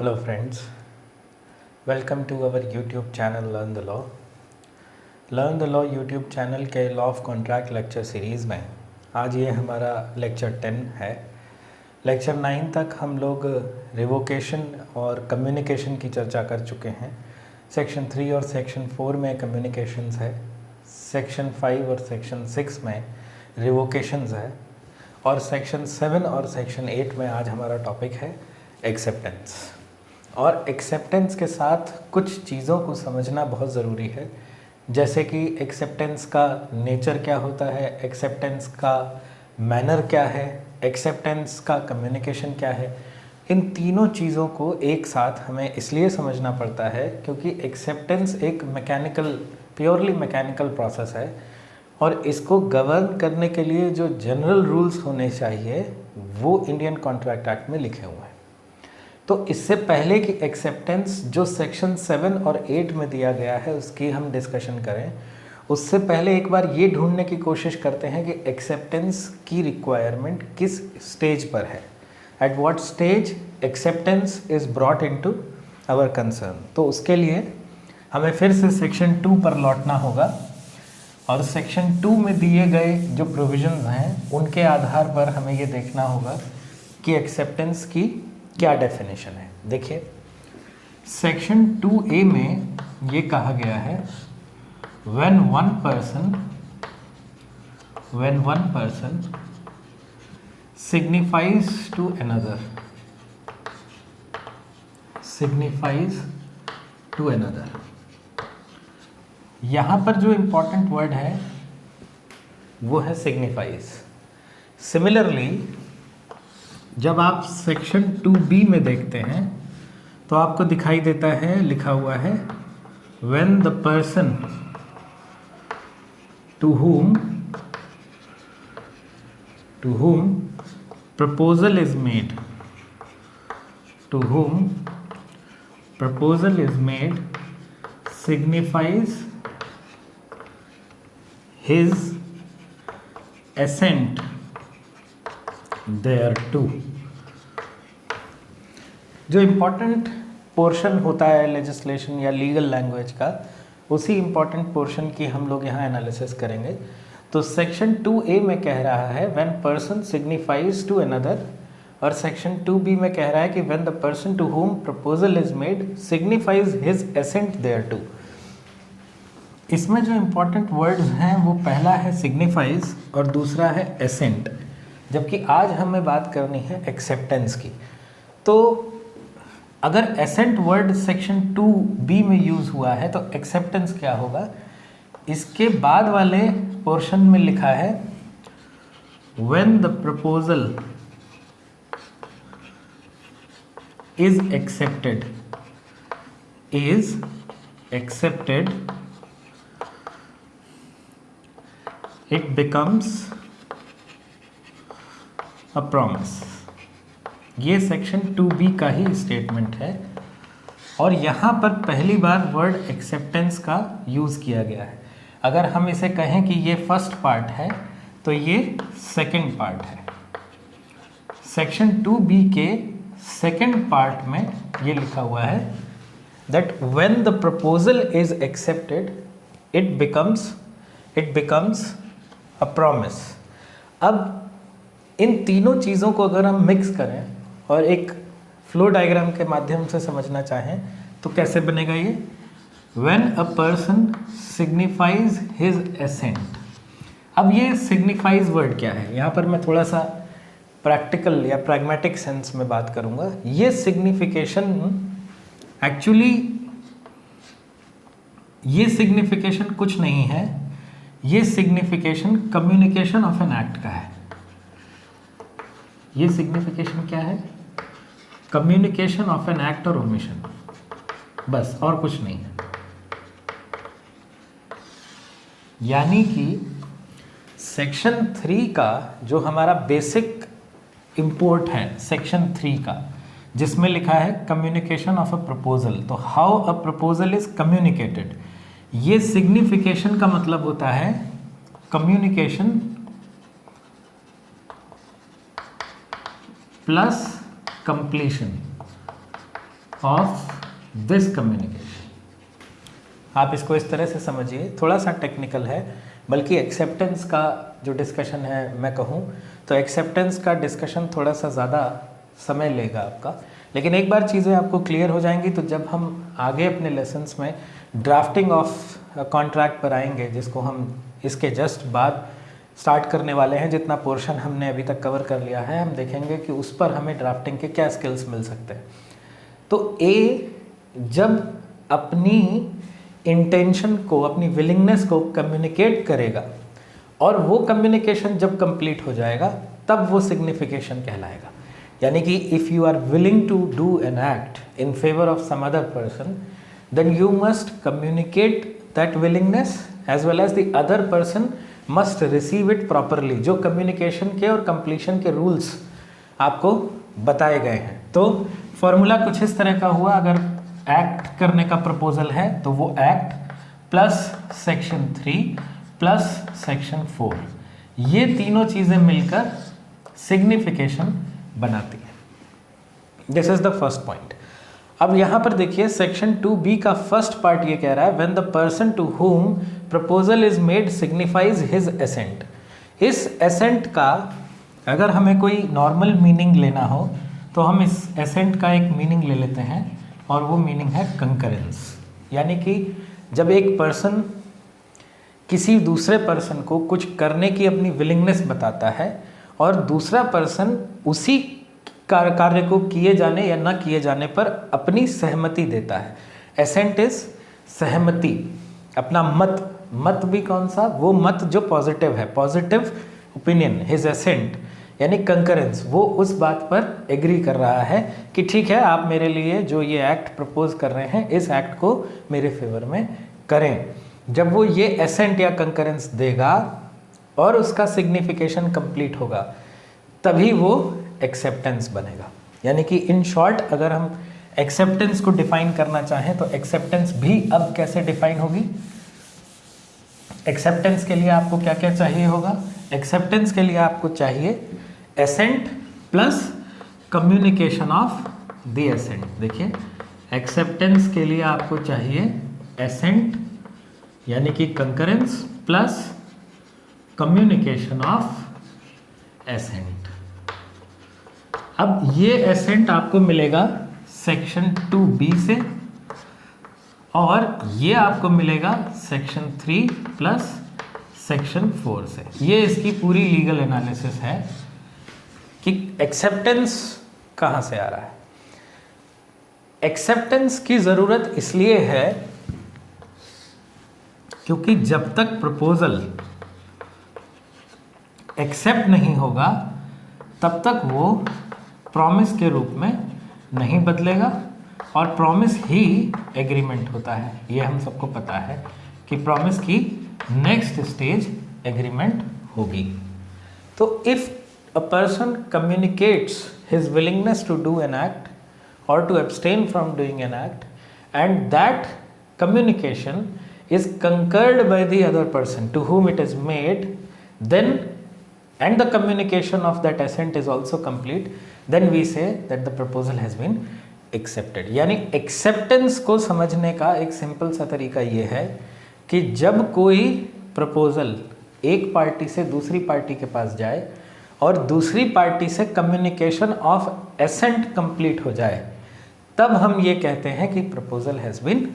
Hello friends, welcome to our YouTube channel Learn the Law. Learn the Law YouTube channel के law of contract lecture series में आज ये हमारा lecture 10 है। Lecture 9 तक हम लोग रिवोकेशन और कम्युनिकेशन की चर्चा कर चुके हैं। सेक्शन 3 और सेक्शन 4 में कम्युनिकेशंस है, सेक्शन 5 और सेक्शन 6 में रिवोकेशंस है और सेक्शन 7 और सेक्शन 8 में आज हमारा टॉपिक है एक्सेप्टेंस। और एक्सेप्टेंस के साथ कुछ चीज़ों को समझना बहुत ज़रूरी है, जैसे कि एक्सेप्टेंस का नेचर क्या होता है, एक्सेप्टेंस का मैनर क्या है, एक्सेप्टेंस का कम्युनिकेशन क्या है। इन तीनों चीज़ों को एक साथ हमें इसलिए समझना पड़ता है क्योंकि एक्सेप्टेंस एक प्योरली मैकेनिकल प्रोसेस है और इसको गवर्न करने के लिए जो जनरल रूल्स होने चाहिए वो इंडियन कॉन्ट्रैक्ट एक्ट में लिखे हुए हैं। तो इससे पहले कि एक्सेप्टेंस जो सेक्शन 7 और 8 में दिया गया है उसकी हम डिस्कशन करें, उससे पहले एक बार ये ढूंढने की कोशिश करते हैं कि एक्सेप्टेंस की रिक्वायरमेंट किस स्टेज पर है, at what stage acceptance is brought into our concern. तो उसके लिए हमें फिर से सेक्शन 2 पर लौटना होगा और सेक्शन 2 में दिए गए जो प्रोविजंस हैं उनके आधार पर हमें ये देखना होगा कि एक्सेप्टेंस की क्या डेफिनेशन है। देखिए सेक्शन 2A में ये कहा गया है when one person signifies to another यहाँ पर जो इम्पोर्टेंट वर्ड है वो है सिग्निफाइज। सिमिलरली जब आप सेक्शन 2B में देखते हैं तो आपको दिखाई देता है, लिखा हुआ है when the person to whom proposal is made signifies his assent thereto। जो इम्पोर्टेंट पोर्शन होता है लेजिस्लेशन या लीगल लैंग्वेज का, उसी इम्पोर्टेंट पोर्शन की हम लोग यहाँ एनालिसिस करेंगे। तो सेक्शन 2A में कह रहा है when person signifies to another, और सेक्शन 2B में कह रहा है कि when the person to whom proposal is made signifies his assent thereto. इसमें जो इम्पोर्टेंट वर्ड्स हैं वो पहला है सिग्निफाइज और दूसरा है एसेंट, जबकि आज हमें बात करनी है एक्सेप्टेंस की। तो अगर एसेंट वर्ड सेक्शन 2B में यूज़ हुआ है तो एक्सेप्टेंस क्या होगा, इसके बाद वाले पोर्शन में लिखा है when the proposal is accepted it becomes a promise। ये सेक्शन 2B का ही स्टेटमेंट है और यहाँ पर पहली बार वर्ड एक्सेप्टेंस का यूज़ किया गया है। अगर हम इसे कहें कि ये फर्स्ट पार्ट है तो ये सेकंड पार्ट है। सेक्शन 2B के सेकंड पार्ट में ये लिखा हुआ है that when the proposal is accepted it becomes a promise. अब इन तीनों चीज़ों को अगर हम मिक्स करें और एक फ्लो डायग्राम के माध्यम से समझना चाहें तो कैसे बनेगा ये, when a person signifies his assent. अब ये सिग्निफाइज वर्ड क्या है, यहाँ पर मैं थोड़ा सा प्रैक्टिकल या प्रैग्मेटिक सेंस में बात करूँगा। ये सिग्निफिकेशन एक्चुअली ये सिग्निफिकेशन कुछ नहीं है, ये signification communication of an act का है। ये सिग्निफिकेशन क्या है, कम्युनिकेशन ऑफ एन एक्ट और ओमिशन, बस और कुछ नहीं है। यानी कि सेक्शन 3 का जो हमारा बेसिक इंपोर्ट है सेक्शन 3 का, जिसमें लिखा है कम्युनिकेशन ऑफ अ प्रपोजल, तो how a proposal is communicated, ये सिग्निफिकेशन का मतलब होता है communication plus completion of this communication. आप इसको इस तरह से समझिए, थोड़ा सा टेक्निकल है, बल्कि एक्सेप्टेंस का जो डिस्कशन है मैं कहूँ तो एक्सेप्टेंस का डिस्कशन थोड़ा सा ज़्यादा समय लेगा आपका, लेकिन एक बार चीज़ें आपको क्लियर हो जाएंगी तो जब हम आगे अपने लेसन्स में ड्राफ्टिंग ऑफ कॉन्ट्रैक्ट पर आएंगे, जिसको हम इसके जस्ट बाद स्टार्ट करने वाले हैं, जितना पोर्शन हमने अभी तक कवर कर लिया है, हम देखेंगे कि उस पर हमें ड्राफ्टिंग के क्या स्किल्स मिल सकते हैं। तो ए जब अपनी इंटेंशन को, अपनी विलिंगनेस को कम्युनिकेट करेगा और वो कम्युनिकेशन जब कंप्लीट हो जाएगा तब वो सिग्निफिकेशन कहलाएगा। यानी कि if you are willing to do an act in favour of some other person, then you must communicate that willingness as well as the other person must receive it properly. जो communication के और completion के rules आपको बताए गए हैं। तो formula कुछ इस तरह का हुआ, अगर एक्ट करने का प्रपोजल है तो वो act plus section 3 plus section 4, ये तीनों चीज़ें मिलकर सिग्निफिकेशन बनाती है। This is the first point. अब यहाँ पर देखिए सेक्शन 2B का फर्स्ट पार्ट ये कह रहा है when the person to whom proposal is made signifies his assent. इस एसेंट का अगर हमें कोई नॉर्मल मीनिंग लेना हो तो हम इस एसेंट का एक मीनिंग ले लेते हैं और वो मीनिंग है कंकरेंस। यानी कि जब एक पर्सन किसी दूसरे पर्सन को कुछ करने की अपनी विलिंगनेस बताता है और दूसरा पर्सन उसी कार्य को किए जाने या ना किए जाने पर अपनी सहमति देता है। एसेंट इज सहमति, अपना मत भी कौन सा, वो मत जो पॉजिटिव है, पॉजिटिव ओपिनियन, हिज एसेंट यानी कंकरेंस, वो उस बात पर एग्री कर रहा है कि ठीक है आप मेरे लिए जो ये एक्ट प्रपोज कर रहे हैं इस एक्ट को मेरे फेवर में करें। जब वो ये एसेंट या कंकरेंस देगा और उसका सिग्निफिकेशन कंप्लीट होगा तभी वो एक्सेप्टेंस बनेगा। यानी कि इन शॉर्ट अगर हम एक्सेप्टेंस को डिफाइन करना चाहें तो एक्सेप्टेंस भी अब कैसे डिफाइन होगी। एक्सेप्टेंस के लिए आपको क्या क्या चाहिए होगा, एक्सेप्टेंस के लिए आपको चाहिए assent plus communication of the assent. देखिए एक्सेप्टेंस के लिए आपको चाहिए एसेंट यानी कि concurrence plus communication of assent. अब ये एसेंट आपको मिलेगा सेक्शन 2B से और ये आपको मिलेगा सेक्शन 3 प्लस सेक्शन 4 से। ये इसकी पूरी लीगल एनालिसिस है कि एक्सेप्टेंस कहाँ से आ रहा है। एक्सेप्टेंस की ज़रूरत इसलिए है क्योंकि जब तक प्रपोजल एक्सेप्ट नहीं होगा तब तक वो प्रॉमिस के रूप में नहीं बदलेगा और प्रॉमिस ही एग्रीमेंट होता है। ये हम सबको पता है कि प्रॉमिस की नेक्स्ट स्टेज एग्रीमेंट होगी। तो if a person communicates his willingness to do an act or to abstain from doing an act and that communication is concurred by the other person to whom it is made, then and the communication of that assent is also complete, then we say that the proposal has been accepted। यानी acceptance को समझने का एक simple सा तरीका ये है कि जब कोई प्रपोजल एक पार्टी से दूसरी पार्टी के पास जाए और दूसरी पार्टी से कम्युनिकेशन ऑफ एसेंट कंप्लीट हो जाए तब हम ये कहते हैं कि प्रपोजल हैज़ बीन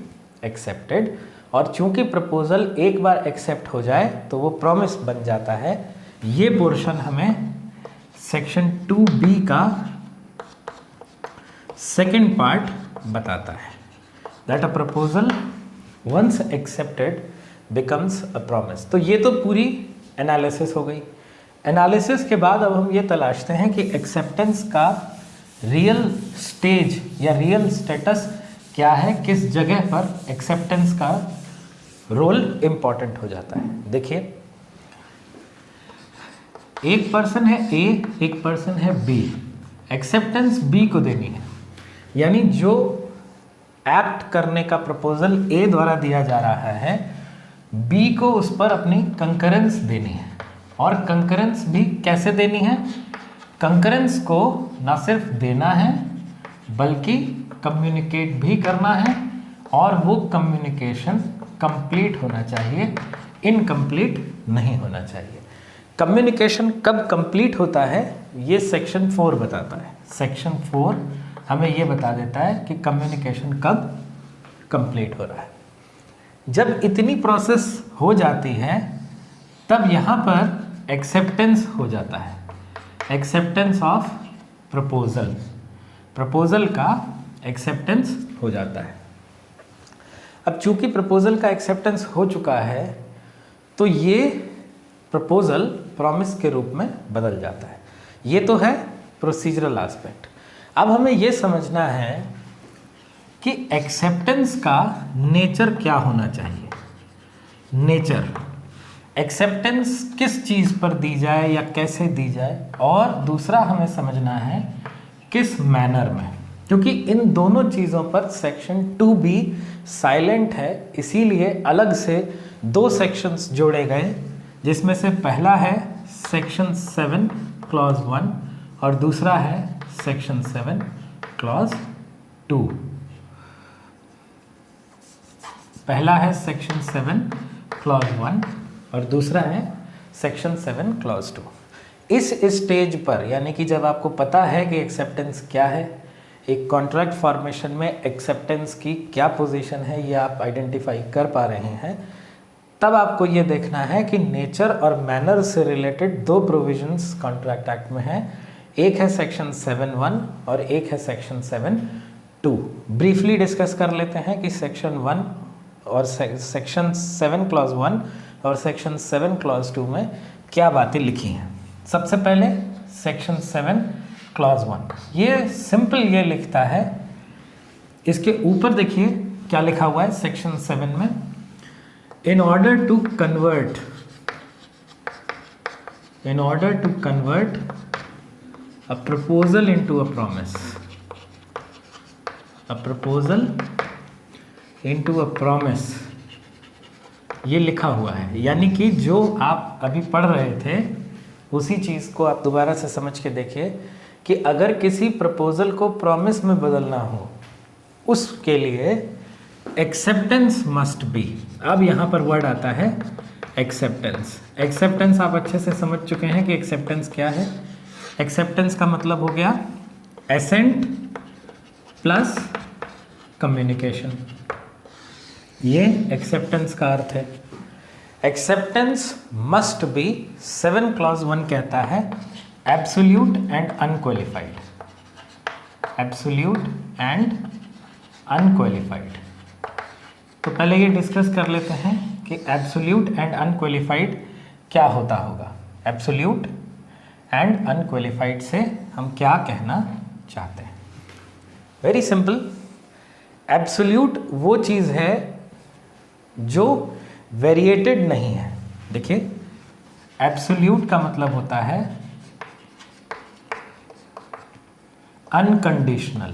एक्सेप्टेड। और चूंकि प्रपोजल एक बार एक्सेप्ट हो जाए तो वो प्रॉमिस बन जाता है। ये पोर्शन हमें सेक्शन 2B का सेकंड पार्ट बताता है that a proposal once accepted becomes a promise. तो ये तो पूरी एनालिसिस हो गई। एनालिसिस के बाद अब हम ये तलाशते हैं कि एक्सेप्टेंस का रियल स्टेज या रियल स्टेटस क्या है, किस जगह पर एक्सेप्टेंस का रोल इम्पॉर्टेंट हो जाता है। देखिए एक पर्सन है A, एक पर्सन है B, एक्सेप्टेंस B को देनी है। यानी जो एक्ट करने का प्रपोजल A द्वारा दिया जा रहा है B को उस पर अपनी कंकरेंस देनी है। और कंकरेंस भी कैसे देनी है, कंकरेंस को ना सिर्फ देना है बल्कि कम्युनिकेट भी करना है और वो कम्युनिकेशन कंप्लीट होना चाहिए, इनकम्प्लीट नहीं होना चाहिए। कम्युनिकेशन कब कंप्लीट होता है ये सेक्शन 4 बताता है। सेक्शन 4 हमें ये बता देता है कि कम्युनिकेशन कब कंप्लीट हो रहा है। जब इतनी प्रोसेस हो जाती है तब यहाँ पर एक्सेप्टेंस हो जाता है, एक्सेप्टेंस ऑफ प्रपोजल, प्रपोजल का एक्सेप्टेंस हो जाता है। अब चूंकि प्रपोजल का एक्सेप्टेंस हो चुका है तो ये प्रपोजल प्रॉमिस के रूप में बदल जाता है। ये तो है प्रोसीजरल एस्पेक्ट। अब हमें ये समझना है कि एक्सेप्टेंस का नेचर क्या होना चाहिए। नेचर, एक्सेप्टेंस किस चीज़ पर दी जाए या कैसे दी जाए, और दूसरा हमें समझना है किस मैनर में, क्योंकि इन दोनों चीज़ों पर सेक्शन 2B साइलेंट है, इसीलिए अलग से 2 सेक्शंस जोड़े गए, जिसमें से पहला है सेक्शन 7 क्लॉज 1 और दूसरा है सेक्शन 7 क्लॉज 2। पहला है सेक्शन 7 क्लॉज 1 और दूसरा है सेक्शन 7 क्लॉज 2। इस स्टेज पर, यानी कि जब आपको पता है कि एक्सेप्टेंस क्या है, एक कॉन्ट्रैक्ट फॉर्मेशन में एक्सेप्टेंस की क्या पोजीशन है ये आप आइडेंटिफाई कर पा रहे हैं, तब आपको ये देखना है कि नेचर और मैनर से रिलेटेड 2 प्रोविजंस कॉन्ट्रैक्ट एक्ट में हैं। एक है सेक्शन 7(1) और एक है सेक्शन 7(2). ब्रीफली डिस्कस कर लेते हैं कि सेक्शन 1 और सेक्शन 7 क्लॉज 1 और सेक्शन 7 क्लॉज 2 में क्या बातें लिखी हैं। सबसे पहले सेक्शन 7 क्लॉज 1, ये सिंपल ये लिखता है, इसके ऊपर देखिए क्या लिखा हुआ है सेक्शन 7 में, in order to convert a proposal into a promise, a proposal into a promise, ये लिखा हुआ है। यानी कि जो आप अभी पढ़ रहे थे उसी चीज़ को आप दोबारा से समझ के देखिए कि अगर किसी प्रपोजल को प्रॉमिस में बदलना हो उसके लिए एक्सेप्टेंस मस्ट बी। अब यहाँ पर वर्ड आता है एक्सेप्टेंस। एक्सेप्टेंस आप अच्छे से समझ चुके हैं कि एक्सेप्टेंस क्या है। एक्सेप्टेंस का मतलब हो गया एसेंट प्लस कम्युनिकेशन, ये एक्सेप्टेंस का अर्थ है। एक्सेप्टेंस मस्ट बी 7 क्लॉज 1 कहता है absolute and unqualified, absolute and unqualified. तो पहले ये डिस्कस कर लेते हैं कि एब्सोल्यूट एंड अनक्वालिफाइड क्या होता होगा। एब्सोल्यूट एंड अनक्वालिफाइड से हम क्या कहना चाहते हैं। वेरी सिंपल, एब्सोल्यूट वो चीज़ है जो वेरिएटेड नहीं है। देखिए एब्सोल्यूट का मतलब होता है अनकंडीशनल।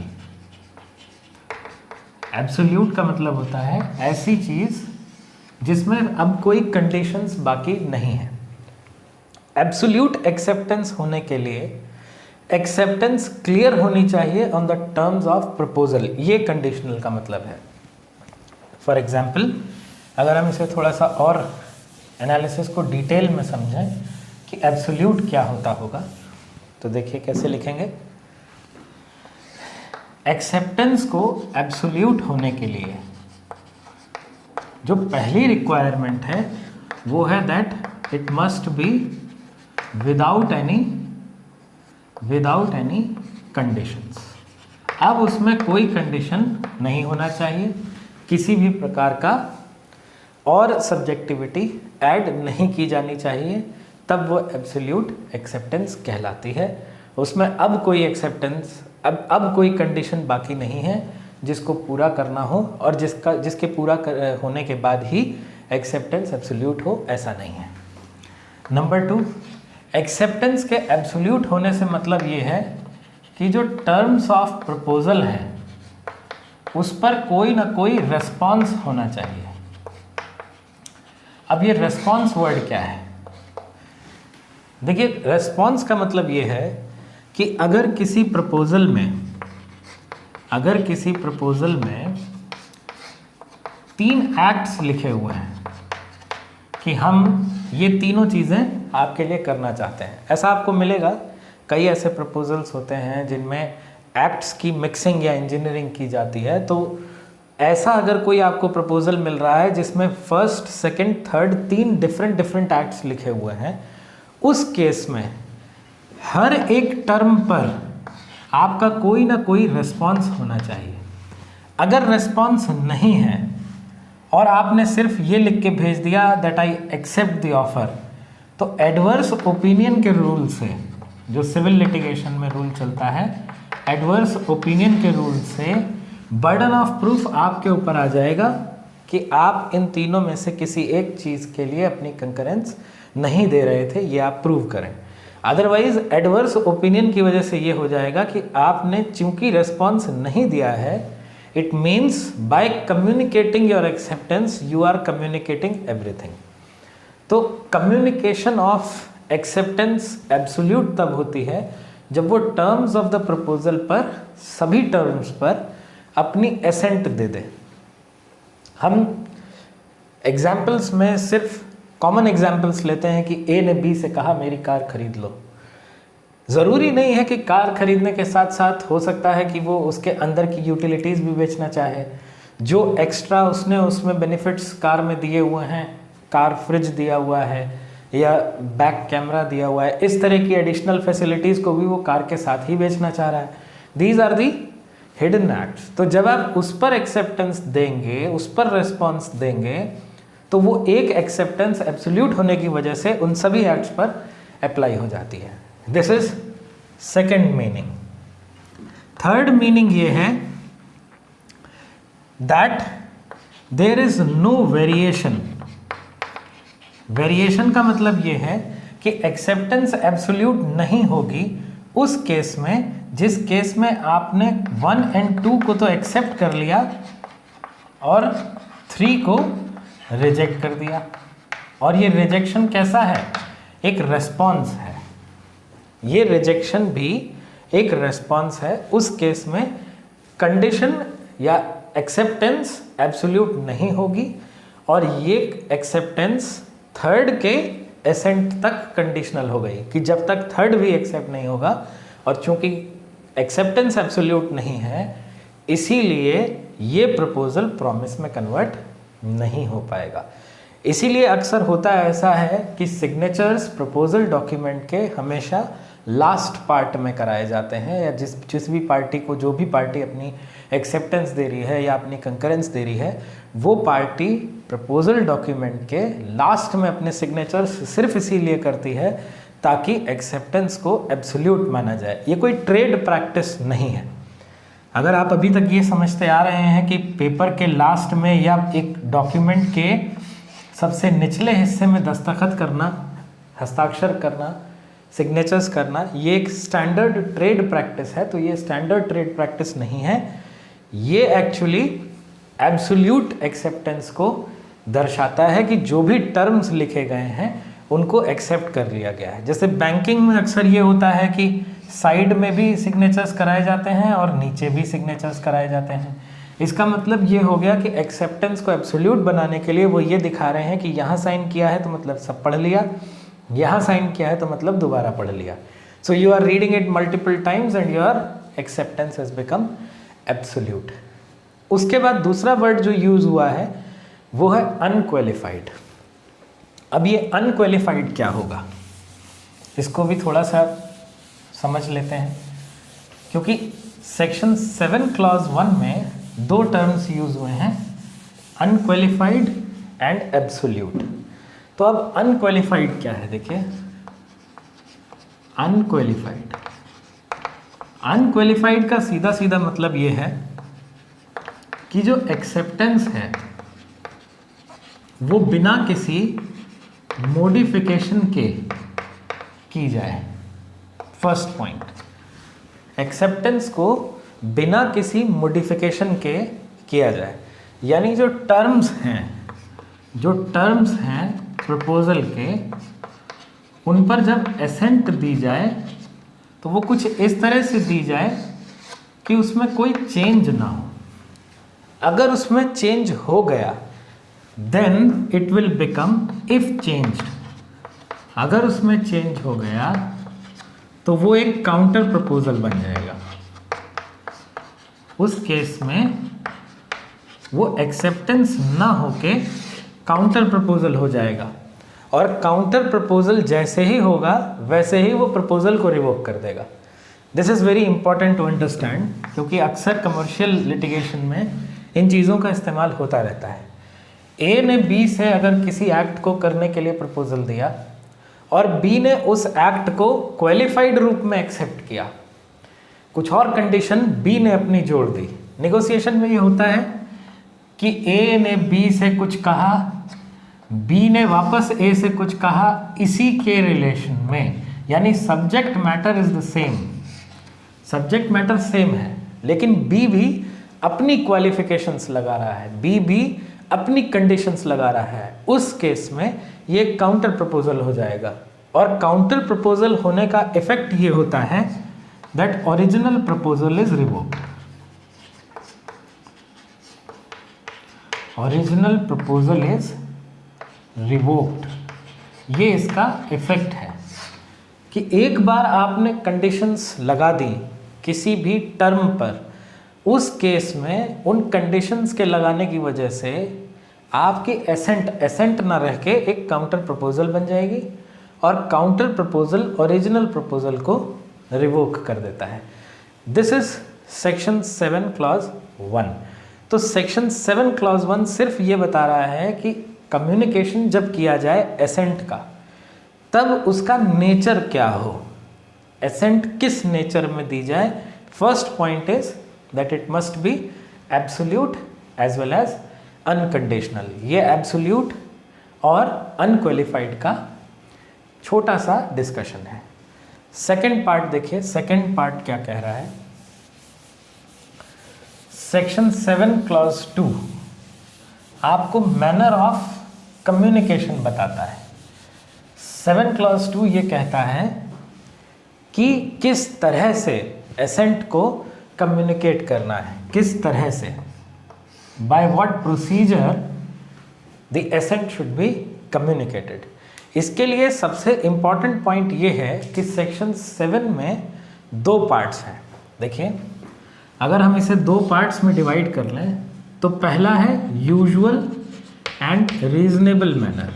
एब्सोल्यूट का मतलब होता है ऐसी चीज़ जिसमें अब कोई कंडीशंस बाकी नहीं है। एब्सोल्यूट एक्सेप्टेंस होने के लिए एक्सेप्टेंस क्लियर होनी चाहिए on the terms of proposal, ये कंडीशनल का मतलब है। फॉर एग्जाम्पल, अगर हम इसे थोड़ा सा और एनालिसिस को डिटेल में समझें कि एब्सोल्यूट क्या होता होगा, तो देखिए कैसे लिखेंगे। एक्सेप्टेंस को एब्सोल्यूट होने के लिए जो पहली रिक्वायरमेंट है वो है that it must be without any conditions. अब उसमें कोई कंडीशन नहीं होना चाहिए, किसी भी प्रकार का और सब्जेक्टिविटी ऐड नहीं की जानी चाहिए, तब वो एब्सोल्यूट एक्सेप्टेंस कहलाती है। उसमें अब कोई एक्सेप्टेंस अब कोई कंडीशन बाकी नहीं है जिसको पूरा करना हो और जिसके पूरा होने के बाद ही एक्सेप्टेंस एब्सोल्यूट हो, ऐसा नहीं है। नंबर 2, एक्सेप्टेंस के एब्सोल्यूट होने से मतलब ये है कि जो टर्म्स ऑफ प्रपोजल हैं उस पर कोई ना कोई रेस्पॉन्स होना चाहिए। अब ये रेस्पॉन्स वर्ड क्या है? देखिए रेस्पॉन्स का मतलब ये है कि अगर किसी प्रपोजल में अगर किसी प्रपोजल में 3 एक्ट्स लिखे हुए हैं कि हम ये तीनों चीज़ें आपके लिए करना चाहते हैं, ऐसा आपको मिलेगा। कई ऐसे प्रपोजल्स होते हैं जिनमें एक्ट्स की मिक्सिंग या इंजीनियरिंग की जाती है। तो ऐसा अगर कोई आपको प्रपोजल मिल रहा है जिसमें first, second, third 3 different acts लिखे हुए हैं, उस केस में हर एक टर्म पर आपका कोई ना कोई रिस्पॉन्स होना चाहिए। अगर रिस्पॉन्स नहीं है और आपने सिर्फ ये लिख के भेज दिया that I accept the offer, तो एडवर्स ओपिनियन के रूल से, जो सिविल लिटिगेशन में रूल चलता है, एडवर्स ओपिनियन के रूल से बर्डन ऑफ प्रूफ आपके ऊपर आ जाएगा कि आप इन तीनों में से किसी एक चीज़ के लिए अपनी कंकरेंस नहीं दे रहे थे, ये आप प्रूव करें। अदरवाइज एडवर्स ओपिनियन की वजह से ये हो जाएगा कि आपने चूंकि रेस्पॉन्स नहीं दिया है, it means by communicating your acceptance you are communicating everything. तो कम्युनिकेशन ऑफ एक्सेप्टेंस एब्सोल्यूट तब होती है जब वो टर्म्स ऑफ द प्रपोजल पर, सभी टर्म्स पर अपनी एसेंट दे दे। हम एग्जाम्पल्स में सिर्फ कॉमन एग्जाम्पल्स लेते हैं कि ए ने बी से कहा मेरी कार खरीद लो। ज़रूरी नहीं है कि कार खरीदने के साथ साथ हो सकता है कि वो उसके अंदर की यूटिलिटीज़ भी बेचना चाहे, जो एक्स्ट्रा उसने उसमें बेनिफिट्स कार में दिए हुए हैं, कार फ्रिज दिया हुआ है या बैक कैमरा दिया हुआ है, इस तरह की एडिशनल फैसिलिटीज़ को भी वो कार के साथ ही बेचना चाह रहा है। These are the hidden acts. तो जब आप उस पर एक्सेप्टेंस देंगे, उस पर रिस्पॉन्स देंगे, तो वो एक एक्सेप्टेंस एब्सोल्यूट होने की वजह से उन सभी एक्ट्स पर अप्लाई हो जाती है। This is second meaning. Third meaning ये है that there is no variation. Variation का मतलब ये है कि एक्सेप्टेंस एब्सोल्यूट नहीं होगी उस केस में जिस केस में आपने 1 और 2 को तो एक्सेप्ट कर लिया और 3 को रिजेक्ट कर दिया। और ये रिजेक्शन कैसा है? एक रेस्पॉन्स है। ये रिजेक्शन भी एक रेस्पॉन्स है। उस केस में कंडीशन या एक्सेप्टेंस एब्सोल्यूट नहीं होगी और ये एक्सेप्टेंस थर्ड के एसेंट तक कंडीशनल हो गई कि जब तक थर्ड भी एक्सेप्ट नहीं होगा, और चूंकि एक्सेप्टेंस एब्सोल्यूट नहीं है इसीलिए ये प्रपोजल प्रॉमिस में कन्वर्ट नहीं हो पाएगा। इसीलिए अक्सर होता ऐसा है कि सिग्नेचर्स प्रपोजल डॉक्यूमेंट के हमेशा लास्ट पार्ट में कराए जाते हैं, या जिस भी पार्टी को, जो भी पार्टी अपनी एक्सेप्टेंस दे रही है या अपनी कंकरेंस दे रही है, वो पार्टी प्रपोजल डॉक्यूमेंट के लास्ट में अपने सिग्नेचर्स सिर्फ इसीलिए करती है ताकि एक्सेप्टेंस को एब्सोल्यूट माना जाए। ये कोई ट्रेड प्रैक्टिस नहीं है। अगर आप अभी तक ये समझते आ रहे हैं कि पेपर के लास्ट में या एक डॉक्यूमेंट के सबसे निचले हिस्से में दस्तखत करना, हस्ताक्षर करना, सिग्नेचर्स करना, ये एक स्टैंडर्ड ट्रेड प्रैक्टिस है, तो ये स्टैंडर्ड ट्रेड प्रैक्टिस नहीं है। ये एक्चुअली एब्सोल्यूट एक्सेप्टेंस को दर्शाता है कि जो भी टर्म्स लिखे गए हैं उनको एक्सेप्ट कर लिया गया है। जैसे बैंकिंग में अक्सर ये होता है कि साइड में भी सिग्नेचर्स कराए जाते हैं और नीचे भी सिग्नेचर्स कराए जाते हैं। इसका मतलब ये हो गया कि एक्सेप्टेंस को एब्सोल्यूट बनाने के लिए वो ये दिखा रहे हैं कि यहाँ साइन किया है तो मतलब सब पढ़ लिया, यहाँ साइन किया है तो मतलब दोबारा पढ़ लिया। So you are reading it multiple times and your acceptance has become absolute. उसके बाद दूसरा वर्ड जो यूज हुआ है वो है अनक्वालिफाइड। अब ये अनक्वालिफाइड क्या होगा, इसको भी थोड़ा सा समझ लेते हैं, क्योंकि सेक्शन 7 क्लॉज 1 में 2 टर्म्स यूज हुए हैं, अनक्वालिफाइड एंड एब्सोल्यूट। तो अब अनक्वालिफाइड क्या है, देखिए अनक्वालिफाइड का सीधा सीधा मतलब ये है कि जो एक्सेप्टेंस है वो बिना किसी मॉडिफिकेशन के की जाए। फर्स्ट पॉइंट, एक्सेप्टेंस को बिना किसी मॉडिफिकेशन के किया जाए, यानी जो टर्म्स हैं प्रपोजल के, उन पर जब एसेंट दी जाए तो वो कुछ इस तरह से दी जाए कि उसमें कोई चेंज ना हो। अगर उसमें चेंज हो गया then it will become if changed. अगर उसमें चेंज हो गया तो वो एक काउंटर प्रपोजल बन जाएगा। उस केस में वो एक्सेप्टेंस ना होके काउंटर प्रपोजल हो जाएगा, और काउंटर प्रपोजल जैसे ही होगा वैसे ही वो प्रपोजल को रिवोक कर देगा। This is very important to understand, क्योंकि अक्सर कमर्शियल लिटिगेशन में इन चीज़ों का इस्तेमाल होता रहता है। ए ने बी से अगर किसी एक्ट को करने के लिए प्रपोजल दिया और बी ने उस एक्ट को क्वालिफाइड रूप में एक्सेप्ट किया, कुछ और कंडीशन बी ने अपनी जोड़ दी। नेगोशिएशन में ये होता है कि ए ने बी से कुछ कहा, बी ने वापस ए से कुछ कहा, इसी के रिलेशन में, यानी subject matter is the same, subject matter same है, लेकिन बी भी अपनी क्वालिफिकेशंस लगा रहा है, बी भी अपनी कंडीशंस लगा रहा है। उस केस में ये काउंटर प्रपोजल हो जाएगा, और काउंटर प्रपोजल होने का इफेक्ट ये होता है that original proposal is revoked. Original proposal is revoked. ये इसका इफेक्ट है कि एक बार आपने कंडीशंस लगा दी किसी भी टर्म पर, उस केस में उन कंडीशंस के लगाने की वजह से आपकी एसेंट ना रह के एक काउंटर प्रपोजल बन जाएगी, और काउंटर प्रपोजल ओरिजिनल प्रपोजल को रिवोक कर देता है। This is section 7 clause 1। तो सेक्शन 7 क्लॉज 1 सिर्फ ये बता रहा है कि कम्युनिकेशन जब किया जाए एसेंट का, तब उसका नेचर क्या हो, एसेंट किस नेचर में दी जाए। First point is that it must be absolute as well as unconditional. ये एब्सोल्यूट और अनक्वालिफाइड का छोटा सा डिस्कशन है। सेकंड पार्ट देखिए, सेकंड पार्ट क्या कह रहा है। सेक्शन 7 क्लॉज 2 आपको मैनर ऑफ कम्युनिकेशन बताता है। 7 क्लॉज 2 ये कहता है कि किस तरह से एसेंट को कम्युनिकेट करना है, किस तरह से, by what procedure the assent should be communicated. इसके लिए सबसे इंपॉर्टेंट पॉइंट ये है कि सेक्शन 7 में 2 पार्ट्स हैं। देखिए, अगर हम इसे 2 पार्ट्स में डिवाइड कर लें तो पहला है usual and reasonable manner.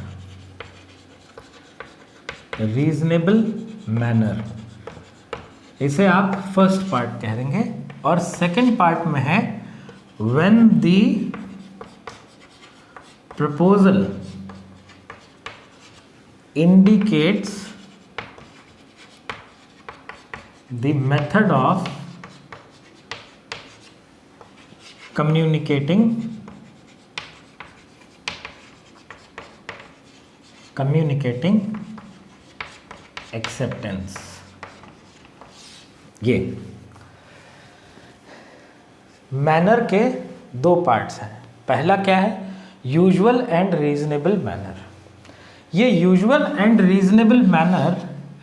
Reasonable manner, इसे आप फर्स्ट पार्ट कह देंगे, और सेकंड पार्ट में है when the proposal indicates the method of communicating acceptance। ये मैनर के 2 पार्ट्स हैं। पहला क्या है, यूजुअल एंड रीजनेबल मैनर। ये usual and reasonable manner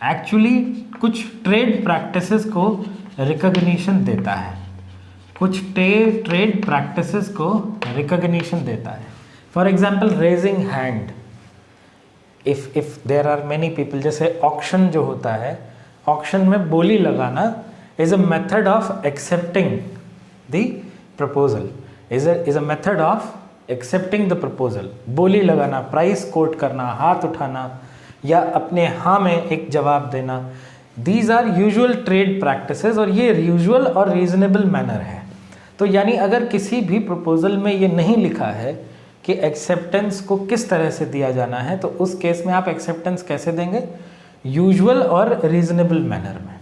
actually कुछ ट्रेड प्रैक्टिसेस को रिकॉग्निशन देता है, कुछ ट्रेड प्रैक्टिसेस को रिकॉग्निशन देता है। For example raising hand, if there are many people, जैसे ऑक्शन जो होता है, ऑक्शन में बोली लगाना is a method of accepting the proposal, is a method of accepting the proposal. बोली लगाना, प्राइस कोट करना, हाथ उठाना, या अपने हाँ में एक जवाब देना, these are usual trade practices, और ये यूजुअल और रीजनेबल मैनर है। तो यानी अगर किसी भी प्रपोजल में ये नहीं लिखा है कि एक्सेप्टेंस को किस तरह से दिया जाना है, तो उस केस में आप एक्सेप्टेंस कैसे देंगे, यूजुअल और रीजनेबल मैनर में।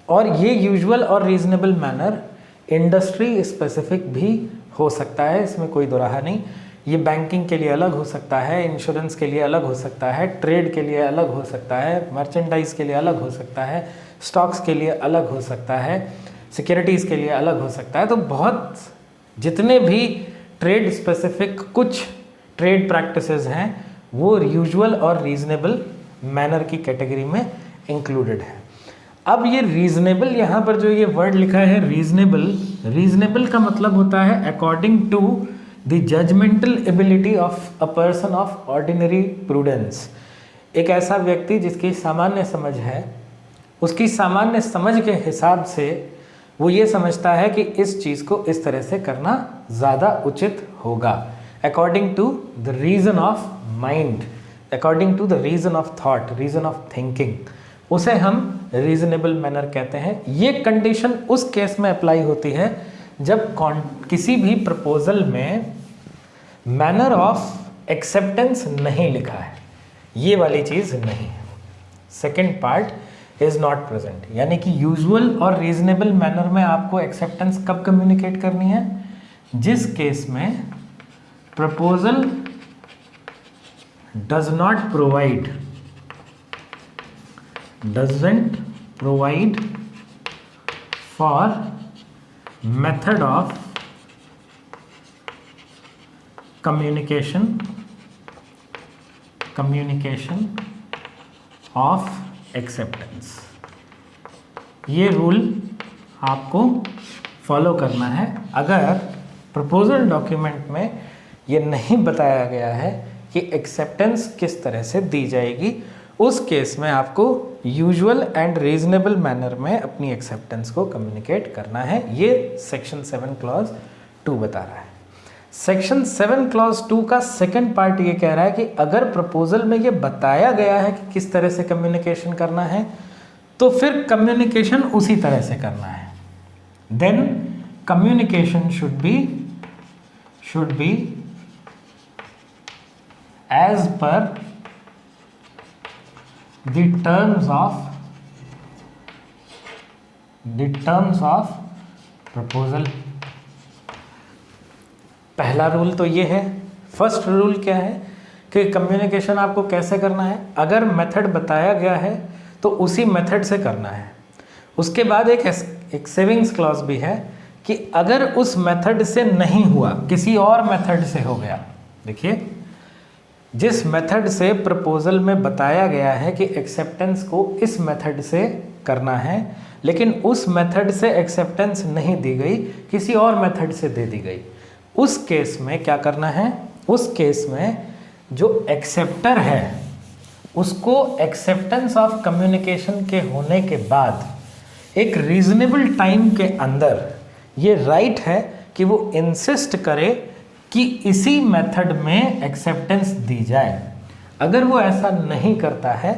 और ये यूजुअल और रीजनेबल मैनर इंडस्ट्री स्पेसिफिक भी हो सकता है, इसमें कोई दोराहा नहीं। ये बैंकिंग के लिए अलग हो सकता है, इंश्योरेंस के लिए अलग हो सकता है, ट्रेड के लिए अलग हो सकता है, मर्चेंडाइज के लिए अलग हो सकता है, स्टॉक्स के लिए अलग हो सकता है, सिक्योरिटीज़ के लिए अलग हो सकता है। तो बहुत जितने भी ट्रेड स्पेसिफिक कुछ ट्रेड प्रैक्टिसेस हैं वो यूजुअल और रीजनेबल मैनर की कैटेगरी में इंक्लूडेड है। अब ये रीजनेबल, यहाँ पर जो ये वर्ड लिखा है रीजनेबल, रीजनेबल का मतलब होता है according to the judgmental ability of a person of ordinary prudence. एक ऐसा व्यक्ति जिसकी सामान्य समझ है, उसकी सामान्य समझ के हिसाब से वो ये समझता है कि इस चीज़ को इस तरह से करना ज़्यादा उचित होगा। According to the reason of mind, according to the reason of thought, reason of thinking, उसे हम रीजनेबल मैनर कहते हैं। ये कंडीशन उस केस में अप्लाई होती है जब किसी भी प्रपोजल में मैनर ऑफ एक्सेप्टेंस नहीं लिखा है, ये वाली चीज़ नहीं है। Second part is not present, यानी कि यूजुअल और रीजनेबल मैनर में आपको एक्सेप्टेंस कब कम्युनिकेट करनी है? जिस केस में proposal does not provide, doesn't provide for method of communication of acceptance। ये रूल आपको फॉलो करना है। अगर प्रपोजल डॉक्यूमेंट में ये नहीं बताया गया है कि एक्सेप्टेंस किस तरह से दी जाएगी, उस केस में आपको यूजुअल एंड रीजनेबल मैनर में अपनी एक्सेप्टेंस को कम्युनिकेट करना है। ये सेक्शन 7 क्लॉज 2 बता रहा है। सेक्शन 7 क्लॉज 2 का सेकंड पार्ट ये कह रहा है कि अगर प्रपोजल में ये बताया गया है कि किस तरह से कम्युनिकेशन करना है, तो फिर कम्युनिकेशन उसी तरह से करना है। Then communication should be as per the terms of proposal। पहला रूल तो ये है। फर्स्ट रूल क्या है कि कम्युनिकेशन आपको कैसे करना है? अगर मेथड बताया गया है तो उसी मेथड से करना है। उसके बाद एक सेविंग्स क्लॉज भी है कि अगर उस मेथड से नहीं हुआ, किसी और मेथड से हो गया। देखिए, जिस मेथड से प्रपोजल में बताया गया है कि एक्सेप्टेंस को इस मेथड से करना है, लेकिन उस मेथड से एक्सेप्टेंस नहीं दी गई, किसी और मेथड से दे दी गई, उस केस में क्या करना है? उस केस में जो एक्सेप्टर है उसको एक्सेप्टेंस ऑफ कम्युनिकेशन के होने के बाद एक रीजनेबल टाइम के अंदर ये राइट है कि वो इंसिस्ट करे कि इसी मेथड में एक्सेप्टेंस दी जाए। अगर वो ऐसा नहीं करता है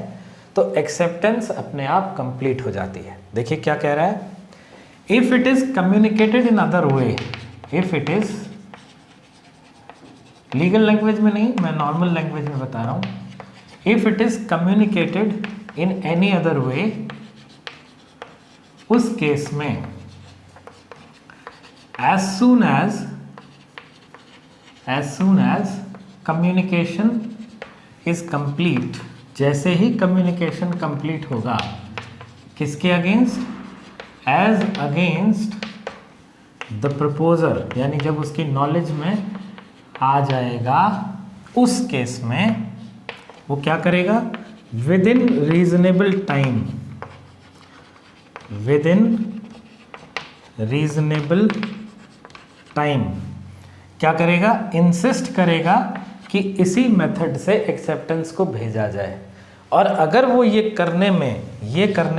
तो एक्सेप्टेंस अपने आप कंप्लीट हो जाती है। देखिए क्या कह रहा है, if it is communicated in other way, if it is, legal language में नहीं, मैं नॉर्मल लैंग्वेज में बता रहा हूं, if it is communicated in any other way, उस केस में as soon as communication is complete, जैसे ही कम्युनिकेशन कंप्लीट होगा, किसके against? As against the proposer, यानी जब उसकी नॉलेज में आ जाएगा, उस केस में वो क्या करेगा? With in reasonable time, with in reasonable time क्या करेगा? इंसिस्ट करेगा कि इसी मेथड से एक्सेप्टेंस को भेजा जाए। और अगर वो ये करने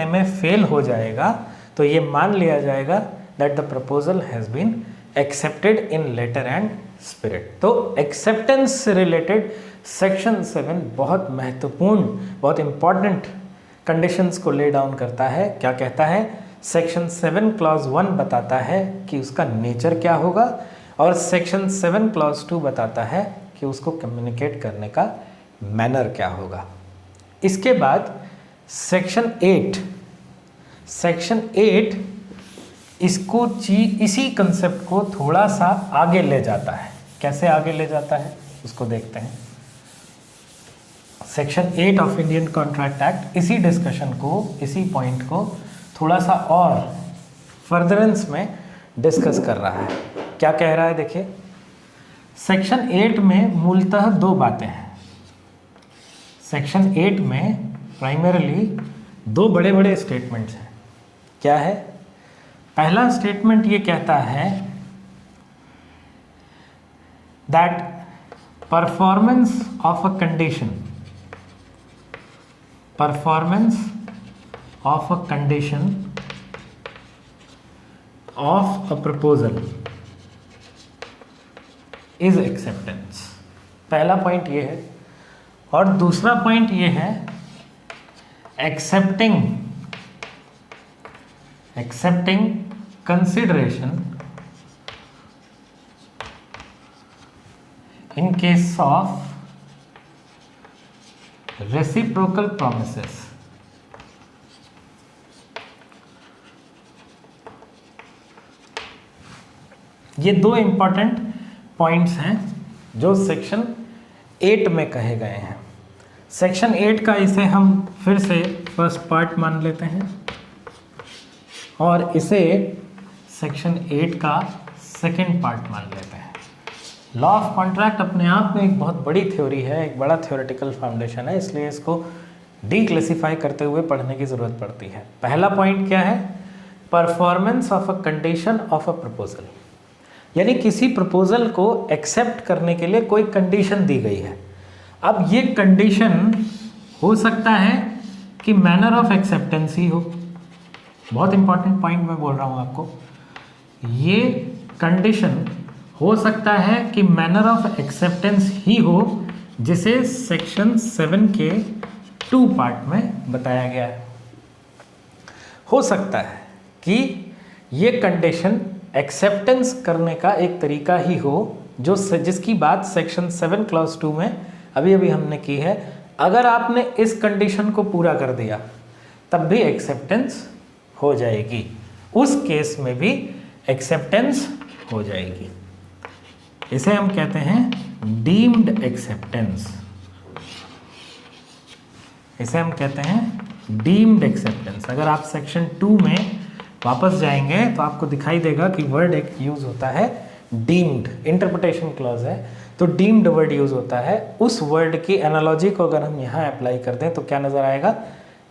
में फेल हो जाएगा तो ये मान लिया जाएगा that the proposal has been accepted in letter and spirit. तो एक्सेप्टेंस से रिलेटेड सेक्शन 7 बहुत महत्वपूर्ण, बहुत इंपॉर्टेंट कंडीशंस को ले डाउन करता है। क्या कहता है? सेक्शन 7 क्लॉज 1 बताता है कि उसका नेचर क्या होगा, और सेक्शन 7 क्लॉज 2 बताता है कि उसको कम्युनिकेट करने का मैनर क्या होगा। इसके बाद सेक्शन 8 इसको इसी कंसेप्ट को थोड़ा सा आगे ले जाता है। कैसे आगे ले जाता है उसको देखते हैं। Section 8 of Indian contract act इसी डिस्कशन को, इसी पॉइंट को थोड़ा सा और फर्दरेंस में डिस्कस कर रहा है। क्या कह रहा है? देखिए, सेक्शन 8 में मूलतः 2 बातें हैं। सेक्शन 8 में प्राइमरीली 2 बड़े बड़े स्टेटमेंट्स हैं। क्या है? पहला स्टेटमेंट ये कहता है that performance of a condition, performance of a condition of a proposal is acceptance. पहला पॉइंट ये है। और दूसरा पॉइंट ये है accepting consideration in case of reciprocal promises। ये दो इंपॉर्टेंट पॉइंट्स हैं जो सेक्शन 8 में कहे गए हैं। सेक्शन 8 का इसे हम फिर से फर्स्ट पार्ट मान लेते हैं और इसे सेक्शन 8 का सेकंड पार्ट मान लेते हैं। लॉ ऑफ कॉन्ट्रैक्ट अपने आप में एक बहुत बड़ी थ्योरी है, एक बड़ा थ्योरेटिकल फाउंडेशन है, इसलिए इसको डीक्लासिफाई करते हुए पढ़ने की ज़रूरत पड़ती है। पहला पॉइंट क्या है? Performance of a condition of a proposal, यानी किसी प्रपोजल को एक्सेप्ट करने के लिए कोई कंडीशन दी गई है। अब ये कंडीशन हो सकता है कि मैनर ऑफ एक्सेप्टेंस ही हो, बहुत इंपॉर्टेंट पॉइंट मैं बोल रहा हूँ आपको। ये कंडीशन हो सकता है कि मैनर ऑफ एक्सेप्टेंस ही हो, जिसे सेक्शन 7 के 2 पार्ट में बताया गया है। हो सकता है कि ये कंडीशन एक्सेप्टेंस करने का एक तरीका ही हो, जो जिसकी बात सेक्शन 7 क्लॉज 2 में अभी अभी हमने की है। अगर आपने इस कंडीशन को पूरा कर दिया तब भी एक्सेप्टेंस हो जाएगी, उस केस में भी एक्सेप्टेंस हो जाएगी। इसे हम कहते हैं डीम्ड एक्सेप्टेंस। इसे हम कहते हैं डीम्ड एक्सेप्टेंस। अगर आप सेक्शन 2 में वापस जाएंगे तो आपको दिखाई देगा कि वर्ड एक यूज होता है डीम्ड, इंटरप्रिटेशन क्लॉज है तो डीम्ड वर्ड यूज होता है। उस वर्ड की एनालॉजी को अगर हम यहाँ अप्लाई कर दें तो क्या नजर आएगा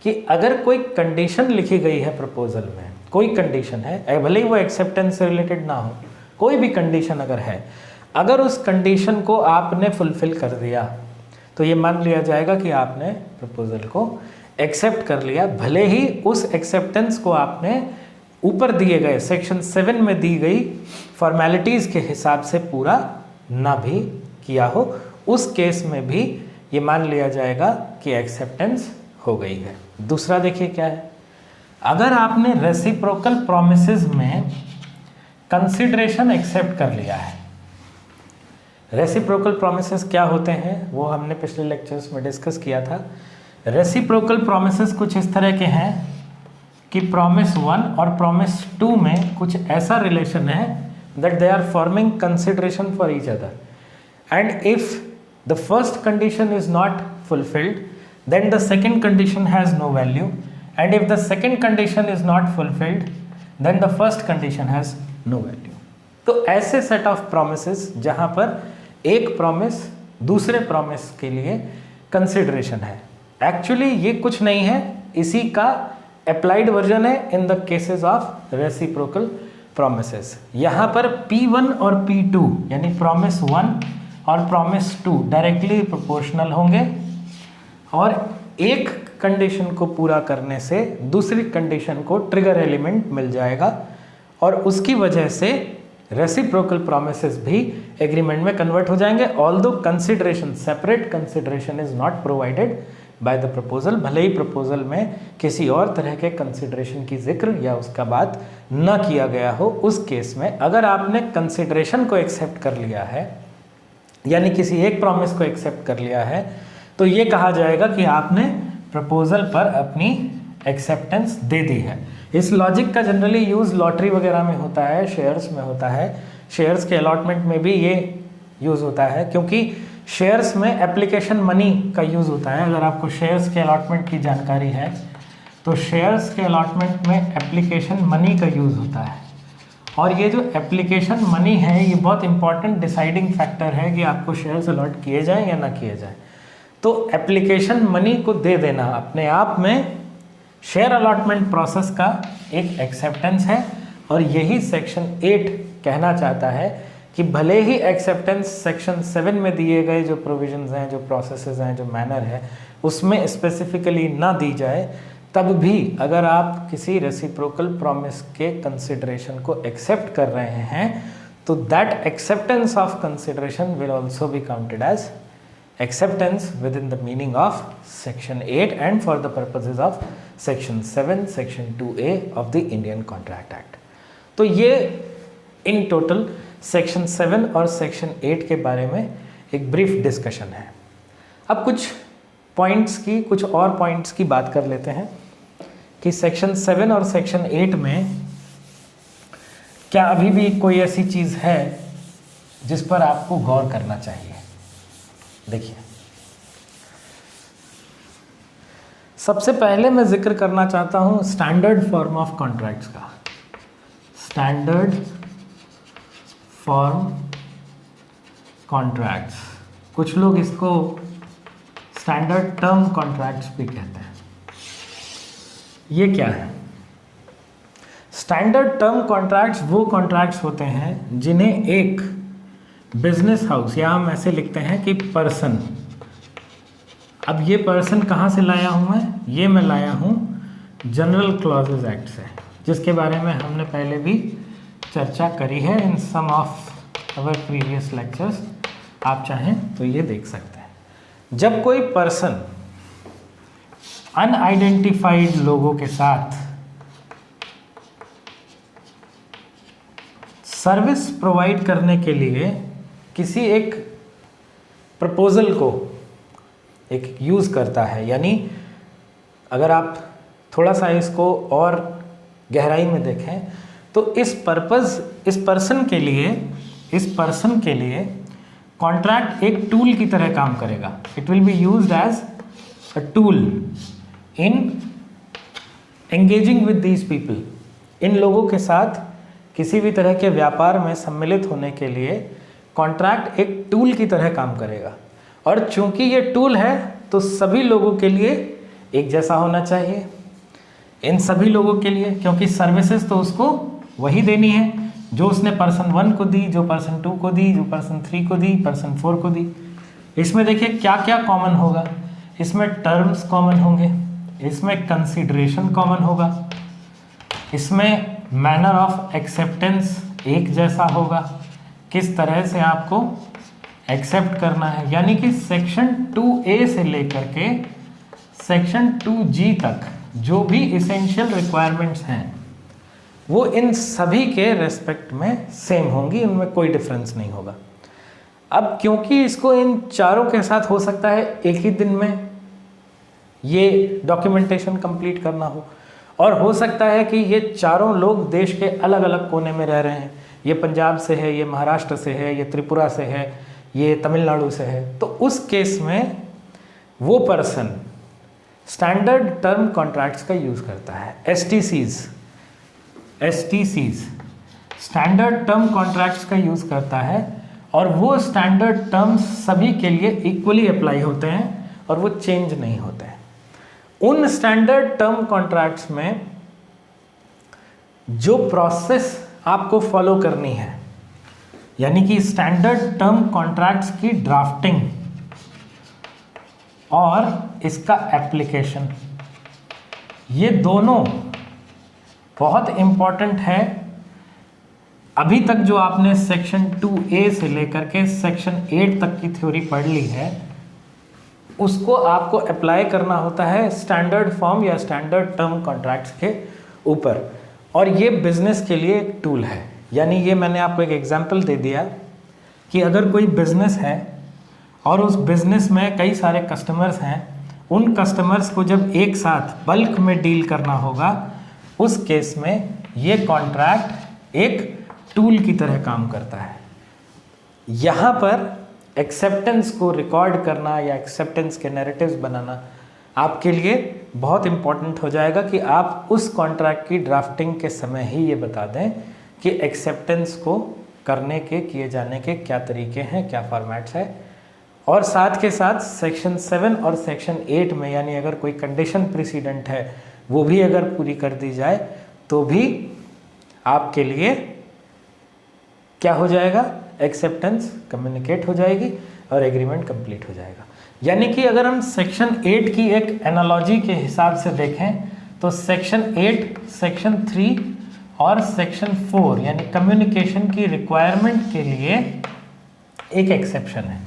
कि अगर कोई कंडीशन लिखी गई है प्रपोजल में, कोई कंडीशन है, भले ही वो एक्सेप्टेंस से रिलेटेड ना हो, कोई भी कंडीशन अगर है, अगर उस कंडीशन को आपने फुलफिल कर दिया तो ये मान लिया जाएगा कि आपने प्रपोजल को एक्सेप्ट कर लिया, भले ही उस एक्सेप्टेंस को आपने ऊपर दिए गए सेक्शन 7 में दी गई फॉर्मेलिटीज़ के हिसाब से पूरा ना भी किया हो। उस केस में भी ये मान लिया जाएगा कि एक्सेप्टेंस हो गई है। दूसरा देखिए क्या है, अगर आपने रेसिप्रोकल प्रोमिसेस में कंसिडरेशन एक्सेप्ट कर लिया है। रेसिप्रोकल प्रोमिसेस क्या होते हैं वो हमने पिछले लेक्चर्स में डिस्कस किया था। रेसिप्रोकल प्रोमिसेस कुछ इस तरह के हैं कि प्रॉमिस 1 और प्रॉमिस 2 में कुछ ऐसा रिलेशन है that they are forming consideration for each other, and if the first condition is not fulfilled then the second condition has no value, and if the second condition is not fulfilled then the first condition has no value। तो ऐसे set of promises जहां पर एक promise दूसरे promise के लिए consideration है, actually ये कुछ नहीं है, इसी का अप्लाइड वर्जन है in the cases of reciprocal promises. यहाँ पर P1 और P2 यानी प्रॉमिस 1 और प्रॉमिस 2 डायरेक्टली प्रोपोर्शनल होंगे और एक कंडीशन को पूरा करने से दूसरी कंडीशन को ट्रिगर एलिमेंट मिल जाएगा और उसकी वजह से रेसिप्रोकल प्रोमिसेस भी एग्रीमेंट में कन्वर्ट हो जाएंगे। Although consideration, separate consideration is not provided by the proposal, भले ही प्रपोजल में किसी और तरह के कंसिडरेशन की जिक्र या उसका बात न किया गया हो, उस केस में अगर आपने कंसिडरेशन को एक्सेप्ट कर लिया है यानी किसी एक प्रॉमिस को एक्सेप्ट कर लिया है तो ये कहा जाएगा कि आपने प्रपोजल पर अपनी एक्सेप्टेंस दे दी है। इस लॉजिक का जनरली यूज़ लॉटरी वगैरह में होता है, शेयर्स में होता है, शेयर्स के अलॉटमेंट में भी ये यूज़ होता है क्योंकि शेयर्स में एप्लीकेशन मनी का यूज़ होता है। अगर आपको शेयर्स के अलॉटमेंट की जानकारी है तो शेयर्स के अलॉटमेंट में एप्लीकेशन मनी का यूज़ होता है और ये जो एप्लीकेशन मनी है ये बहुत इंपॉर्टेंट डिसाइडिंग फैक्टर है कि आपको शेयर्स अलॉट किए जाएँ या ना किए जाएँ। तो एप्लीकेशन मनी को दे देना अपने आप में शेयर अलॉटमेंट प्रोसेस का एक एक्सेप्टेंस है, और यही सेक्शन 8 कहना चाहता है कि भले ही एक्सेप्टेंस सेक्शन 7 में दिए गए जो प्रोविजंस हैं, जो प्रोसेसेस हैं, जो मैनर है, उसमें स्पेसिफिकली ना दी जाए, तब भी अगर आप किसी रेसिप्रोकल प्रॉमिस के कंसिडरेशन को एक्सेप्ट कर रहे हैं तो that acceptance of consideration will also be counted as acceptance within the meaning of section 8 and for the purposes of section 7 section 2A of the Indian Contract Act. तो ये in total section 7 और section 8 के बारे में एक brief discussion है. अब कुछ और पॉइंट्स की बात कर लेते हैं कि सेक्शन 7 और सेक्शन 8 में क्या अभी भी कोई ऐसी चीज़ है जिस पर आपको गौर करना चाहिए. देखिए, सबसे पहले मैं जिक्र करना चाहता हूं स्टैंडर्ड फॉर्म ऑफ कॉन्ट्रैक्ट्स का. स्टैंडर्ड फॉर्म कॉन्ट्रैक्ट्स, कुछ लोग इसको स्टैंडर्ड टर्म कॉन्ट्रैक्ट्स भी कहते हैं. ये क्या है? स्टैंडर्ड टर्म कॉन्ट्रैक्ट्स वो कॉन्ट्रैक्ट्स होते हैं जिन्हें एक बिजनेस हाउस, या हम ऐसे लिखते हैं कि पर्सन, अब ये पर्सन कहाँ से लाया हूँ मैं? ये मैं लाया हूँ जनरल क्लॉजेज एक्ट से, जिसके बारे में हमने पहले भी चर्चा करी है इन सम ऑफ अवर प्रीवियस लेक्चर्स. आप चाहें तो ये देख सकते हैं. जब कोई पर्सन अनआइडेंटिफाइड लोगों के साथ सर्विस प्रोवाइड करने के लिए किसी एक प्रपोजल को एक यूज़ करता है, यानी अगर आप थोड़ा सा इसको और गहराई में देखें तो इस पर्सन के लिए कॉन्ट्रैक्ट एक टूल की तरह काम करेगा. It will be used as a tool in engaging with these people. इन लोगों के साथ किसी भी तरह के व्यापार में सम्मिलित होने के लिए कॉन्ट्रैक्ट एक टूल की तरह काम करेगा. और चूंकि ये टूल है तो सभी लोगों के लिए एक जैसा होना चाहिए, इन सभी लोगों के लिए, क्योंकि सर्विसेज तो उसको वही देनी है जो उसने पर्सन 1 को दी, जो पर्सन 2 को दी, जो पर्सन 3 को दी, पर्सन 4 को दी. इसमें देखिए क्या क्या कॉमन होगा. इसमें टर्म्स कॉमन होंगे, इसमें कंसिडरेशन कॉमन होगा, इसमें मैनर ऑफ एक्सेप्टेंस एक जैसा होगा, किस तरह से आपको एक्सेप्ट करना है. यानी कि सेक्शन 2A से लेकर के सेक्शन 2G तक जो भी इसेंशियल रिक्वायरमेंट्स हैं वो इन सभी के रेस्पेक्ट में सेम होंगी, उनमें कोई डिफरेंस नहीं होगा. अब क्योंकि इसको इन चारों के साथ हो सकता है एक ही दिन में ये डॉक्यूमेंटेशन कंप्लीट करना हो, और हो सकता है कि ये चारों लोग देश के अलग अलग कोने में रह रहे हैं. ये पंजाब से है, ये महाराष्ट्र से है, ये त्रिपुरा से है, ये तमिलनाडु से है. तो उस केस में वो पर्सन स्टैंडर्ड टर्म कॉन्ट्रैक्ट्स का यूज़ करता है. एसटीसीज स्टैंडर्ड टर्म कॉन्ट्रैक्ट्स का यूज़ करता है, और वो स्टैंडर्ड टर्म्स सभी के लिए इक्वली अप्लाई होते हैं और वो चेंज नहीं होते हैं. उन स्टैंडर्ड टर्म कॉन्ट्रैक्ट्स में जो प्रोसेस आपको फॉलो करनी है, यानी कि स्टैंडर्ड टर्म कॉन्ट्रैक्ट्स की ड्राफ्टिंग और इसका एप्लीकेशन, ये दोनों बहुत इम्पॉर्टेंट है. अभी तक जो आपने सेक्शन 2A से लेकर के सेक्शन 8 तक की थ्योरी पढ़ ली है, उसको आपको अप्लाई करना होता है स्टैंडर्ड फॉर्म या स्टैंडर्ड टर्म कॉन्ट्रैक्ट्स के ऊपर. और ये बिजनेस के लिए एक टूल है. यानी ये मैंने आपको एक एग्जांपल दे दिया कि अगर कोई बिजनेस है और उस बिजनेस में कई सारे कस्टमर्स हैं, उन कस्टमर्स को जब एक साथ बल्क में डील करना होगा, उस केस में ये कॉन्ट्रैक्ट एक टूल की तरह काम करता है. यहाँ पर एक्सेप्टेंस को रिकॉर्ड करना या एक्सेप्टेंस के नैरेटिव्स बनाना आपके लिए बहुत इम्पॉर्टेंट हो जाएगा कि आप उस कॉन्ट्रैक्ट की ड्राफ्टिंग के समय ही ये बता दें कि एक्सेप्टेंस को करने के, किए जाने के क्या तरीके हैं, क्या फॉर्मेट्स है. और साथ के साथ सेक्शन 7 और सेक्शन 8 में, यानी अगर कोई कंडीशन प्रेसिडेंट है वो भी अगर पूरी कर दी जाए तो भी आपके लिए क्या हो जाएगा, एक्सेप्टेंस कम्युनिकेट हो जाएगी और एग्रीमेंट कंप्लीट हो जाएगा। यानी कि अगर हम सेक्शन 8 की एक एनालॉजी के हिसाब से देखें तो सेक्शन 8, सेक्शन 3 और सेक्शन 4 यानी कम्युनिकेशन की रिक्वायरमेंट के लिए एक एक्सेप्शन है।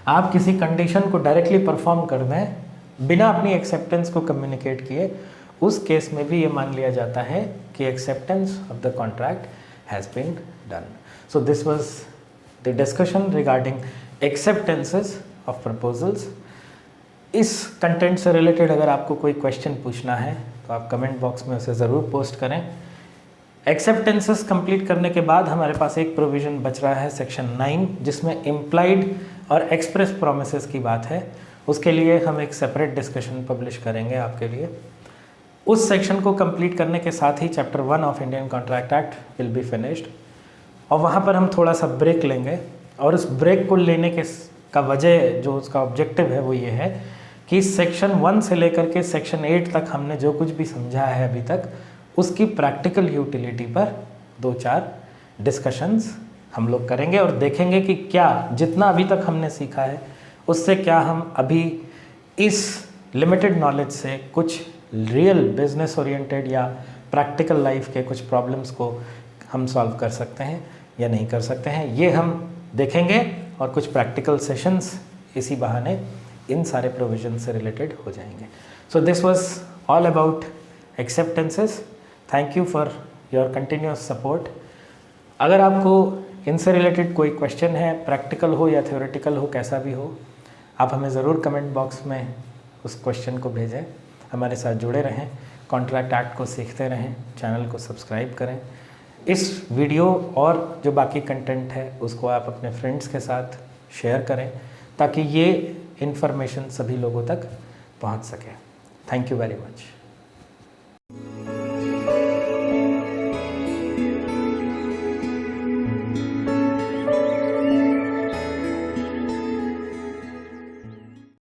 आप किसी कंडीशन को डायरेक्टली परफॉर्म कर दें बिना अपनी एक्सेप्टेंस को कम्युनिकेट किए, उस केस में भी ये मान लिया जाता है कि acceptance of the contract has been done. So this was the discussion regarding acceptances of proposals. इस कंटेंट से रिलेटेड अगर आपको कोई क्वेश्चन पूछना है तो आप कमेंट बॉक्स में उसे ज़रूर पोस्ट करें। एक्सेप्टेंसेस कंप्लीट करने के बाद हमारे पास एक प्रोविज़न बच रहा है सेक्शन 9, जिसमें इम्प्लाइड और एक्सप्रेस प्रोमिसेस की बात है। उसके लिए हम एक सेपरेट डिस्कशन पब्लिश करेंगे आपके लिए। उस सेक्शन को कंप्लीट करने के साथ ही chapter 1 of Indian contract act will be finished, और वहाँ पर हम थोड़ा सा ब्रेक लेंगे। और उस ब्रेक को लेने के का वजह, जो उसका ऑब्जेक्टिव है, वो ये है कि सेक्शन 1 से लेकर के सेक्शन 8 तक हमने जो कुछ भी समझा है अभी तक, उसकी प्रैक्टिकल यूटिलिटी पर 2-4 डिस्कशंस हम लोग करेंगे और देखेंगे कि क्या जितना अभी तक हमने सीखा है उससे क्या हम अभी इस लिमिटेड नॉलेज से कुछ रियल बिजनेस ओरिएंटेड या प्रैक्टिकल लाइफ के कुछ प्रॉब्लम्स को हम सॉल्व कर सकते हैं या नहीं कर सकते हैं, ये हम देखेंगे। और कुछ प्रैक्टिकल सेशंस इसी बहाने इन सारे प्रोविजन से रिलेटेड हो जाएंगे। सो this was all about acceptances. Thank you for your continuous support. अगर आपको इनसे रिलेटेड कोई क्वेश्चन है, प्रैक्टिकल हो या थ्योरेटिकल हो, कैसा भी हो, आप हमें ज़रूर कमेंट बॉक्स में उस क्वेश्चन को भेजें। हमारे साथ जुड़े रहें, कॉन्ट्रैक्ट एक्ट को सीखते रहें, चैनल को सब्सक्राइब करें। इस वीडियो और जो बाकी कंटेंट है उसको आप अपने फ्रेंड्स के साथ शेयर करें ताकि ये इन्फॉर्मेशन सभी लोगों तक पहुंच सके। Thank you very much.